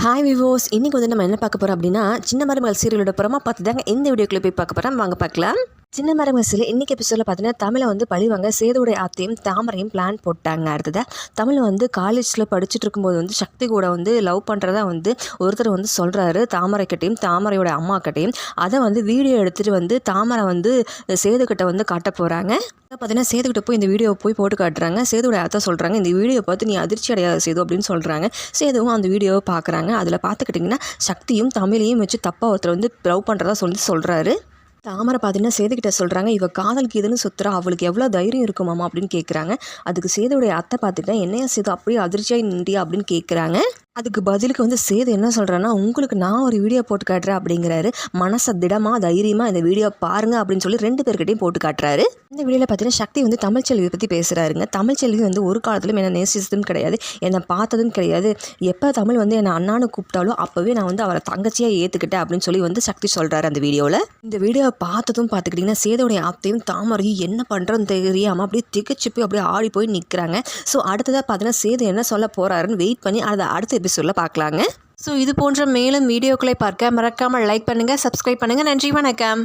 Hi விவோஸ், இன்றைக்கி வந்து நம்ம என்ன பார்க்க போகிறோம் அப்படின்னா, சின்ன மருமகள் சீரியலோட புறமா பார்த்து தாங்க இந்த வீடியோக்குள்ளே போய் பார்க்க போகிறோம். வாங்க பார்க்கலாம். சின்ன மருமகள் சீரியல் இன்றைக்கி எபிசோடில் பார்த்தீங்கன்னா, தமிழை வந்து பழிவாங்க சேதுடைய ஆத்தையும் தாமரையும் பிளான் போட்டாங்க. அடுத்ததாக தமிழ் வந்து காலேஜில் படிச்சுட்டு இருக்கும்போது வந்து சக்தி கூட வந்து லவ் பண்ணுறதா வந்து ஒருத்தர் வந்து சொல்கிறாரு தாமரைக்கிட்டையும் தாமரையோட அம்மாக்கிட்டையும். அதை வந்து வீடியோ எடுத்துகிட்டு வந்து தாமரை வந்து சேதுக்கிட்ட வந்து காட்ட போகிறாங்க. பார்த்தீங்கன்னா சேதுக்கிட்ட போய் இந்த வீடியோவை போய் போட்டு காட்டுறாங்க. சேதுவோட அத்தை சொல்கிறாங்க, இந்த வீடியோ பார்த்து நீ அதிர்ச்சி அடையாத சேது அப்படின்னு சொல்கிறாங்க. சேதுவும் அந்த வீடியோவை பார்க்குறாங்க. அதில் பார்த்துக்கிட்டிங்கன்னா சக்தியும் தமிழையும் வச்சு தப்பாக ஒருத்தர் வந்து லவ் பண்ணுறதா சொல்கிறாரு. தாமரை பார்த்தீங்கன்னா சேதுக்கிட்ட சொல்கிறாங்க, இவ காதலுக்கு இதுன்னு சுற்றுறா, அவளுக்கு எவ்வளோ தைரியம் இருக்குமாமா அப்படின்னு கேட்குறாங்க. அதுக்கு சேதுடைய அத்தை பார்த்துக்கிட்டா என்னையா சேது அப்படியே அதிர்ச்சியாக நின்றியா அப்படின்னு கேட்குறாங்க. அதுக்கு பதிலுக்கு வந்து சேது என்ன சொல்கிறான்னா, உங்களுக்கு நான் ஒரு வீடியோ போட்டு காட்டுறேன் அப்படிங்கிறாரு. மனசை திடமாக தைரியமாக இந்த வீடியோ பாருங்கள் அப்படின்னு சொல்லி 2 பேர்கிட்டையும் போட்டு காட்டுறாரு. இந்த வீடியோவில் பார்த்தீங்கன்னா சக்தி வந்து தமிழ்ச்செல்வியை பற்றி பேசுகிறாருங்க. தமிழ்ச்செல்வி வந்து ஒரு காலத்திலும் என்னை நேசிச்சதும் கிடையாது, என்னை பார்த்ததும் கிடையாது. எப்போ தமிழ் வந்து என்னை அண்ணான்னு கூப்பிட்டாலும் அப்போவே நான் வந்து அவரை தங்கச்சியாக ஏற்றுக்கிட்டேன் அப்படின்னு சொல்லி வந்து சக்தி சொல்கிறாரு அந்த வீடியோவில். இந்த வீடியோவை பார்த்ததும் பார்த்துக்கிட்டிங்கன்னா சேதுடைய ஆத்தையும் தாமரையும் என்ன பண்ணுறோன்னு தெரியாமல் அப்படியே திகச்சு போய் அப்படியே ஆடி போய் நிற்கிறாங்க. ஸோ அடுத்ததாக பார்த்தீங்கன்னா சேது என்ன சொல்ல போகிறாருன்னு வெயிட் பண்ணி அதை அடுத்த எபிசோடில் பார்க்கலாங்க. ஸோ இது போன்ற மேலும் வீடியோக்களை பார்க்க மறக்காமல் லைக் பண்ணுங்கள், சப்ஸ்கிரைப் பண்ணுங்கள். நன்றி, வணக்கம்.